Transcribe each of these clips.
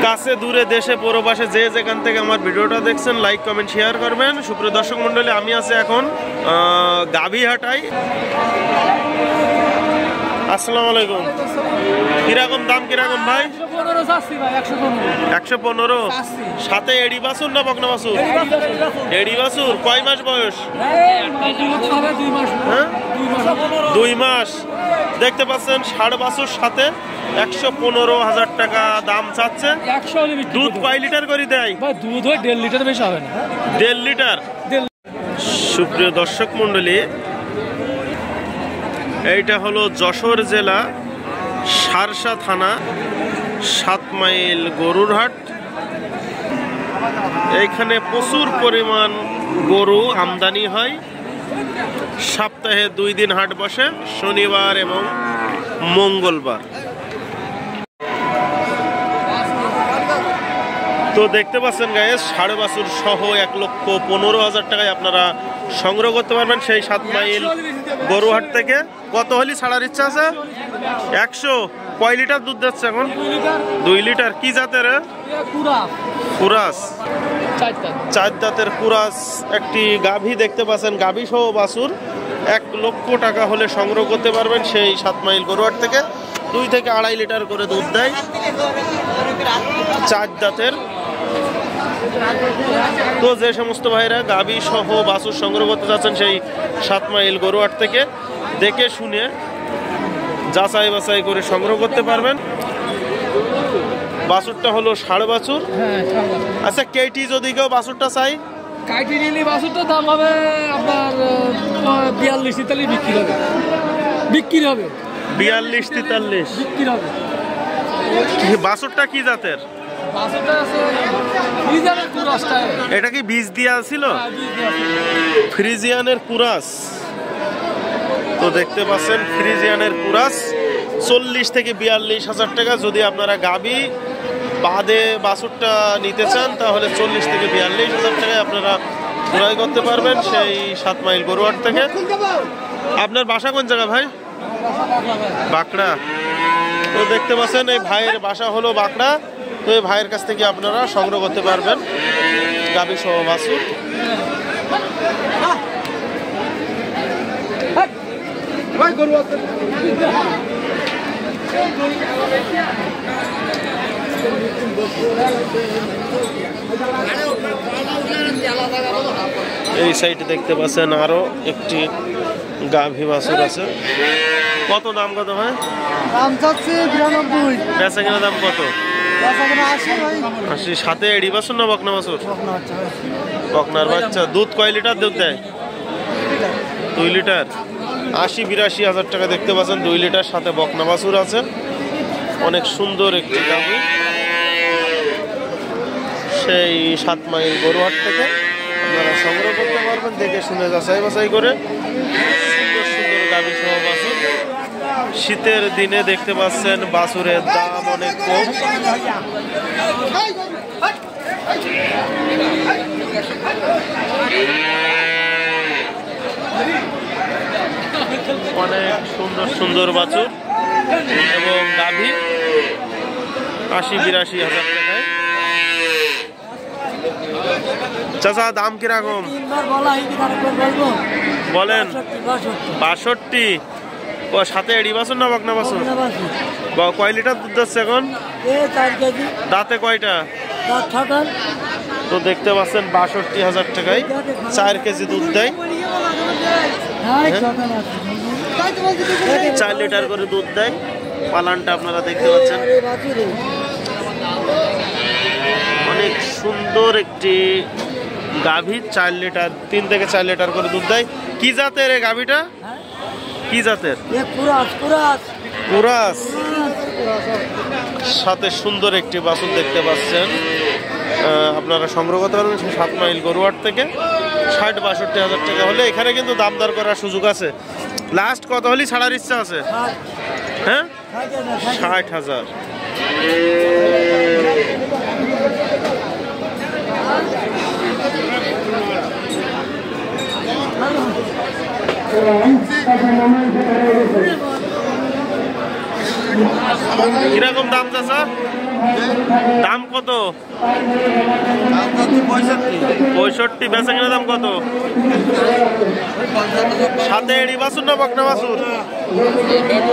কাছে দূরে দেশে পরবাসে যে যেখান থেকে আমার ভিডিওটা দেখছেন লাইক কমেন্ট শেয়ার করবেন। সুপ্রিয় দর্শক মন্ডলী, আমি আছি এখন গাভীহাটায়। আসসালামু আলাইকুম। কিরকম দাম কিরকম ভাই? 115। সাথে এড়ি বাছুর না বকনা বাছুর? এড়ি বাছুর। কয় মাস বয়স? 2 মাস। দেখতে পাচ্ছেন ষাড় বাছুর সাথে 115,000 টাকা দাম চাচ্ছে। দুধ কয় লিটার করে দেয়? দুধ হয় 1.5 লিটার, বেশি হবে না। 1.5 লিটার। সুপ্রিয় দর্শক মন্ডলী, এইটা হলো যশোর জেলা সারসা থানা 7 মাইল গরুর হাট। এইখানে প্রচুর পরিমাণ গরু আমদানি হয়। সপ্তাহে 2 দিন হাট বসে, শনিবার এবং মঙ্গলবার। তো দেখতে পাচ্ছেন গাইস, ষাড় বাছুর সহ 1,15,000 টাকায় আপনারা সংগ্রহ করতে পারবেন সেই 7 মাইল গরুহাট থেকে। কত হলি ছাড়ার ইচ্ছা আছে? 100। কয় লিটার দুধ দিচ্ছে এখন? 2 লিটার। কি জাতের? কুরাস। 4 দাঁতের কুরাস একটি গাভী দেখতে পাচ্ছেন। গাভী সহ বাছুর 1 লক্ষ টাকা হলে সংগ্রহ করতে পারবেন সেই 7 মাইল গরুহাট থেকে। 2 থেকে 2.5 লিটার করে দুধ দেয়। 4 দাঁতের। তো যে সমস্ত ভাইরা গাভী সহ বাছুর সংগ্রহ করতে যাচ্ছেন সেই 7 মাইল গরুহাট থেকে, দেখে শুনে যাচাই বাছাই করে সংগ্রহ করতে পারবেন। বাছুরটা হলো ষাড় বাছুর। আচ্ছা, কেটি যদি কেউ বাছুরটা চাই? কাইটি নিলে বাছুরটার দাম হবে আপনার 42-43 বিক্রি হবে। 42-43 বিক্রি হবে। বাছুরটা কি জাতের? এটা কি বীজ দিয়া ছিল? ফ্রিজিয়ানের কুরাস। তো দেখতে পাচ্ছেন ফ্রিজিয়ানের কুরাস 40 থেকে 42,000 টাকা। যদি আপনারা গাভী বাদে বাছুরটা নিতে চান তাহলে 40 থেকে 42,000 টাকায় আপনারা ক্রয় করতে পারবেন সেই 7 মাইল গরুহাট থেকে। আপনার বাসা কোন জায়গা ভাই? বাঁকড়া। তো দেখতে পাচ্ছেন এই ভাইয়ের বাসা হলো বাঁকড়া। তো এই ভাইয়ের কাছ থেকে আপনারা সংগ্রহ করতে পারবেন গাভী সহ বাছুর। এই সাইডে দেখতে পাচ্ছেন আরো একটি গাভী বাছুর আছে। কত দাম? কত ভাই দাম চাচ্ছে? 92। বেচা কেনা দাম কত? 80। সাথে এড়ি বাছুর না বকনা বাছুর? বকনার বাচ্চা। দুধ কয় লিটার দুধ দেয়? 2 লিটার। 80-82,000 টাকা দেখতে পাচ্ছেন। 2 লিটার সাথে বকনা বাছুর আছে। অনেক সুন্দর একটি গাভী সেই 7 মাইল গরুহাট থেকে আপনারা সংগ্রহ করতে পারবেন দেখে শুনে যাচাই বাছাই করে। সুন্দর সুন্দর গাভী সহ বাছুর। শীতের দিনে দেখতে পাচ্ছেন বাছুরের দাম অনেক কম। অনেক সুন্দর সুন্দর বাছুর এবং গাভী 80-82,000 টাকায়। চাচা দাম কিরকম বলেন? 62। সাথে এড়ি বাছুর না বকনা বাছুর? কয় লিটার দুধ দিচ্ছে এখন? 4 কেজি। দাঁতে কয়টা? তো দেখতে পাচ্ছেন 62,000 টাকায় 4 কেজি দুধ দেয়। 4 লিটার করে দুধ দেয়। পালানটা আপনারা দেখতে পাচ্ছেন। অনেক সুন্দর একটি গাভী। 4 লিটার 3 থেকে 4 লিটার করে দুধ দেয়। কি জাতের এই গাভীটা? কি জাতের? কুরাস। সাথে সুন্দর একটি বাছুর দেখতে পাচ্ছেন। আপনারা সংগ্রহ করতে পারবেন 7 মাইল গরুহাট থেকে। 60-62,000 টাকা হলে এখানে কিন্তু দাম দর করার সুযোগ আছে। লাস্ট কত হলি ছাড়ার ইচ্ছা আছে? হ্যাঁ, 60,000। কিরকম দাম চাচা? দাম কত? 65। বেচা কিনা দাম কত? সাথে এড়ি বাছুর না বকনা বাছুর?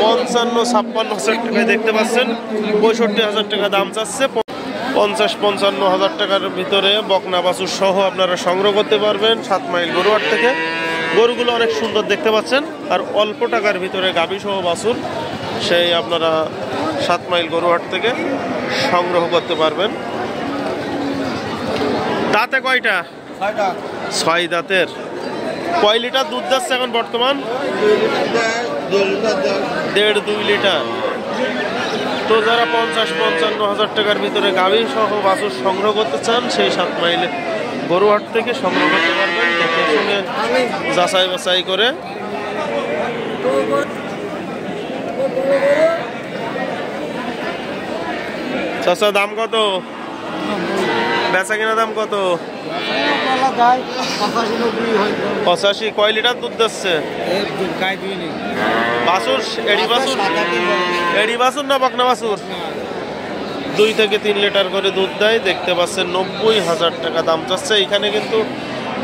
55-56 টাকায় দেখতে পাচ্ছেন। 65,000 টাকা দাম চাচ্ছে। 50-55 টাকার ভিতরে বকনা বাছুর সহ আপনারা সংগ্রহ করতে পারবেন 7 মাইল গরুহাট থেকে। গরুগুলো অনেক সুন্দর দেখতে পাচ্ছেন, আর অল্প টাকার ভিতরে গাভী সহ বাছুর সেই আপনারা 7 মাইল গরুহাট থেকে সংগ্রহ করতে পারবেন। দাঁতে কয়টা? 6 দাঁতের। কয় লিটার দুধ যাচ্ছে এখন বর্তমান? 1.5-2 লিটার। তো যারা 50-55 টাকার ভিতরে গাভী সহ বাছুর সংগ্রহ করতে চান সেই 7 মাইল গরুহাট থেকে সংগ্রহ করতে পারবেন, দেখে শুনে যাচাই বাছাই করে। চাচা দাম কত? বেচা কিনা দাম কত? 85। কয় লিটার দুধ দিচ্ছে? বাছুর এড়ি বাছুর? এড়ি বাছুর না বকনা বাছুর? 2 থেকে 3 লিটার করে দুধ দেয়। দেখতে পাচ্ছেন 90,000 টাকা দাম চাচ্ছে। এখানে কিন্তু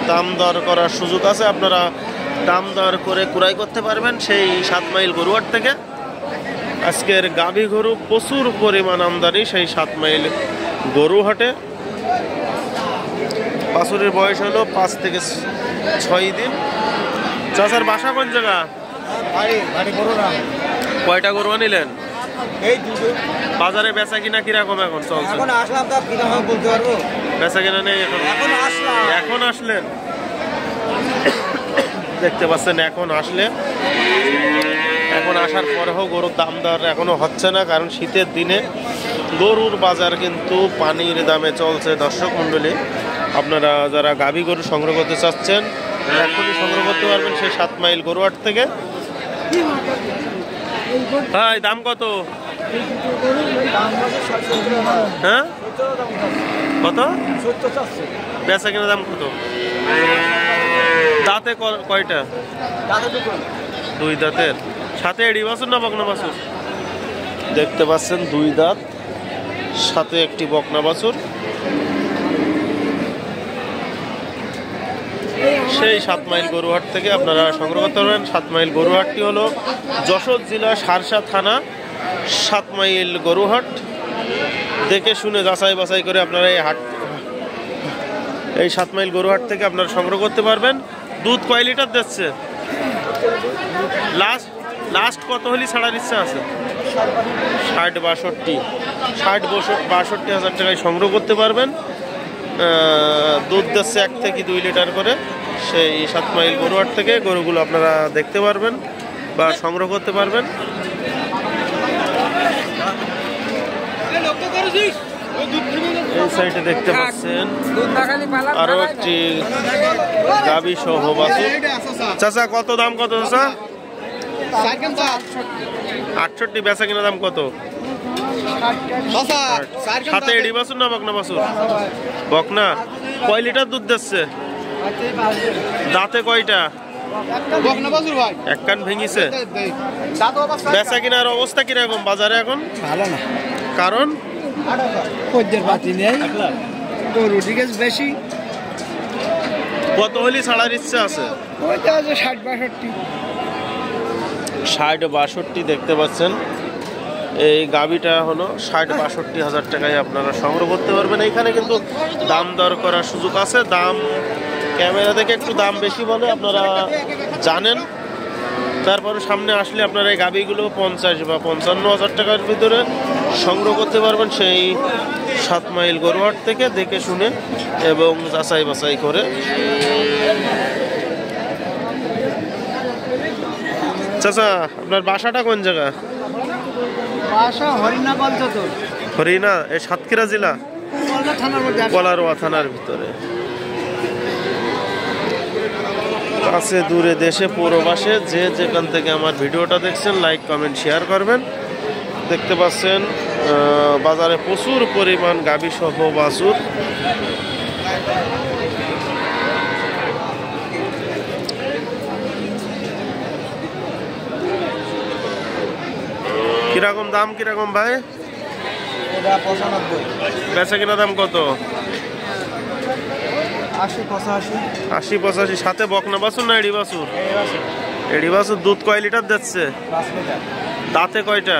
দাম দর করার সুযোগ আছে, আপনারা দাম দর করে ক্রয় করতে পারবেন সেই 7 মাইল গরুহাট থেকে। আজকের গাভী গরু প্রচুর পরিমাণ আমদানি সেই 7 মাইল গরুহাটে। বাছুরের বয়স হলো 5 থেকে 6 দিন। চাচার বাসা কোন জায়গা? কয়টা গরু আনিলেন? বাজারে বেচা কিনা কিরকম এখন চলছে? বেচা কিনা নেই এখন আসলেন। দেখতে পাচ্ছেন এখন আসার পরেও গরুর দাম দর এখনো হচ্ছে না, কারণ শীতের দিনে গরুর বাজার কিন্তু পানির দামে চলছে। দর্শক মন্ডলী, আপনারা যারা গাভী গরু সংগ্রহ করতে চাচ্ছেন এখনই সংগ্রহ করতে পারবেন সেই 7 মাইল গরুহাট থেকে। ভাই দাম কত? হ্যাঁ কত? বেচা কিনা দাম কত? দাঁতে কয়টা? 2 দাঁতের। সাথে এড়ি বাছুর না বকনা বাছুর? দেখতে পাচ্ছেন 2 দাঁত, সাথে একটি বকনা বাছুর। সেই 7 মাইল গরুহাট থেকে আপনারা সংগ্রহ করতে পারবেন। 7 মাইল গরুহাটটি হলো যশোর জেলা সারসা থানা 7 মাইল গরুহাট। দেখে শুনে যাচাই বাছাই করে আপনারা এই 7 মাইল গরুহাট থেকে আপনারা সংগ্রহ করতে পারবেন। দুধ কয় লিটার দিচ্ছে? লাস্ট কত হলে ছাড়ার ইচ্ছা আছে? 60-62 হাজার টাকায় সংগ্রহ করতে পারবেন। দুধ দিচ্ছে 1 থেকে 2 লিটার করে সেই 7 মাইল গরুহাট থেকে। গরুগুলো আপনারা দেখতে পারবেন বা সংগ্রহ করতে পারবেন। এই সাইডে দেখতে পাচ্ছেন আরো একটি গাভী সহ বাছুর। চাচা কত দাম কত? চাচা 68। বেচা কিনা দাম কত? সাথে এড়ি বাছুর না বকনা বাছুর? বকনা। কয় লিটার দুধ দিচ্ছে? দাঁতে কয়টা? এক কান ভেঙেছে। বেচা কিনার অবস্থা কিরকম বাজারে এখন? ভালো না, কারণ খদ্দের পাতি নেই, গরু দিকে বেশি। কত হলে ছাড়ার ইচ্ছা আছে? 60-62। দেখতে পাচ্ছেন এই গাভীটা হলো 60-62 হাজার টাকায় আপনারা সংগ্রহ করতে পারবেন। এইখানে কিন্তু দাম দর করার সুযোগ আছে। দাম ক্যামেরা থেকে একটু দাম বেশি বলে আপনারা জানেন, তারপরে সামনে আসলে আপনারা এই গাভীগুলো 50 বা 55 হাজার টাকার ভিতরে সংগ্রহ করতে পারবেন সেই 7 মাইল গরুহাট থেকে, দেখে শুনে এবং যাচাই বাছাই করে। চাচা আপনার বাসাটা কোন জায়গা? হরিণা, এই সাতক্ষীরা জেলা কলারোয়া থানার ভিতরে। কাছে দূরে দেশে প্রবাসে যে যেখান থেকে আমার ভিডিওটা দেখছেন লাইক কমেন্ট শেয়ার করবেন। দেখতে পাচ্ছেন বাজারে প্রচুর পরিমাণ গাভী সহ বাছুর। কিরকম দাম কিরকম ভাই? এটা 95। বেচা কিনা দাম কত? 80-85। সাথে বকনা বাছুর না এড়ি বাছুর? এড়ি বাছুর। দুধ কয় লিটার দিচ্ছে? 5 লিটার। দাঁতে কয়টা?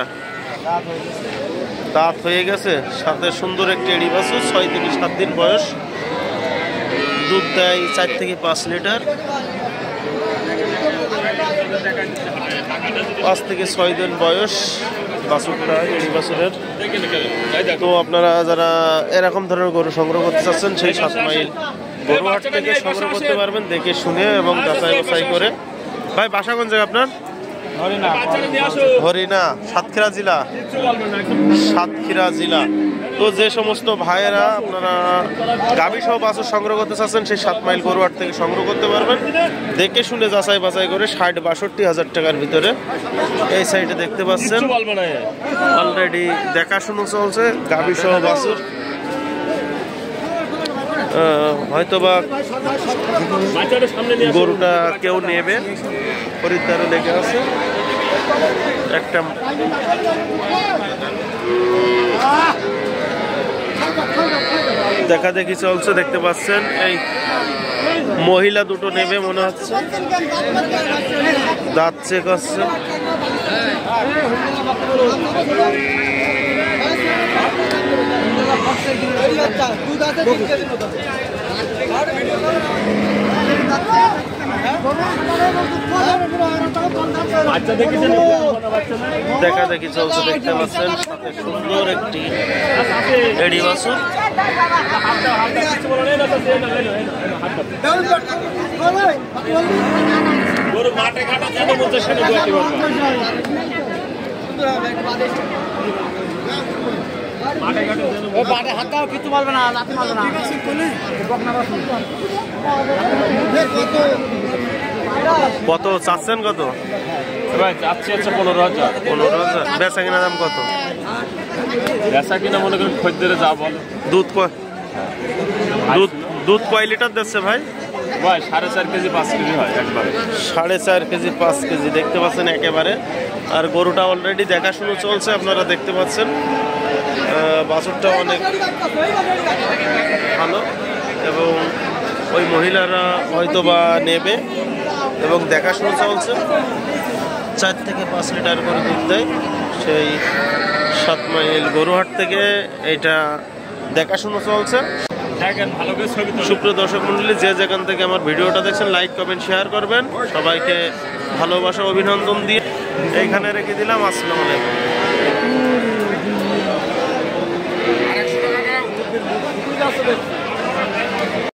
দাঁত হয়ে গেছে। সাথে সুন্দর একটি এড়ি বাছুর, 6 থেকে 7 দিন বয়স। দুধ দেয় 4 থেকে 5 লিটার। 5 থেকে 6 দিন বয়স বাছুরটা, এড়ি বাছুরের। তো আপনারা যারা এরকম ধরনের গরু সংগ্রহ করতে চাচ্ছেন, সেই 7 মাইল গরুহাট থেকে সংগ্রহ করতে পারবেন, দেখে শুনে এবং যাচাই বাছাই করে। ভাই বাসা কোন জায়গা আপনার? হরিণা, সাতক্ষীরা জেলা। সাতক্ষীরা জেলা। তো যে সমস্ত ভাইয়েরা আপনারা গাভী সহ বাছুর সংগ্রহ করতে চাচ্ছেন, সেই 7 মাইল গরুহাট থেকে সংগ্রহ করতে পারবেন, দেখে শুনে যাচাই বাছাই করে। 60-62 হাজার টাকার ভিতরে এই সাইডে দেখতে পাচ্ছেন অলরেডি দেখাশুনো চলছে গাভী সহ বাছুর। হয়তোবা গরুটা কেউ নেবে, খরিদ্দারও লেগে আছে। একটা দেখা দেখি চলছে, দেখতে পাচ্ছেন। এই মহিলা দুটো নেবে মনে হচ্ছে, দাঁত চেক হচ্ছে। দেখা দেখি চলছে, দেখতে পাচ্ছেন। সাথে সুন্দর একটি এড়ি বাছুর। কত চাচ্ছেন? কত ভাই চাচ্ছি হচ্ছে 15,000। 15,000। বেচা কিনা দাম কত? বেচা কিনা মনে করেন খদ্দের যা বল। দুধ দুধ কয় লিটার দিচ্ছে ভাই? ভাই 4.5 কেজি 5 কেজি হয় একবারে। 4.5 কেজি 5 কেজি দেখতে পাচ্ছেন একেবারে। আর গরুটা অলরেডি দেখাশুনো চলছে, আপনারা দেখতে পাচ্ছেন। বাছুরটা অনেক ভালো এবং ওই মহিলারা হয়তোবা নেবে এবং দেখাশুনো চলছে। 4 থেকে 5 লিটার করে দুধ দেয় সেই 7 মাইল গরুহাট থেকে। এটা দেখাশুনো চলছে। সুপ্রিয় দর্শক মন্ডলী, যে যেখান থেকে আমার ভিডিওটা দেখছেন, লাইক কমেন্ট শেয়ার করবেন। সবাইকে ভালোবাসা অভিনন্দন দিয়ে এইখানে রেখে দিলাম। আসসালামু আলাইকুম।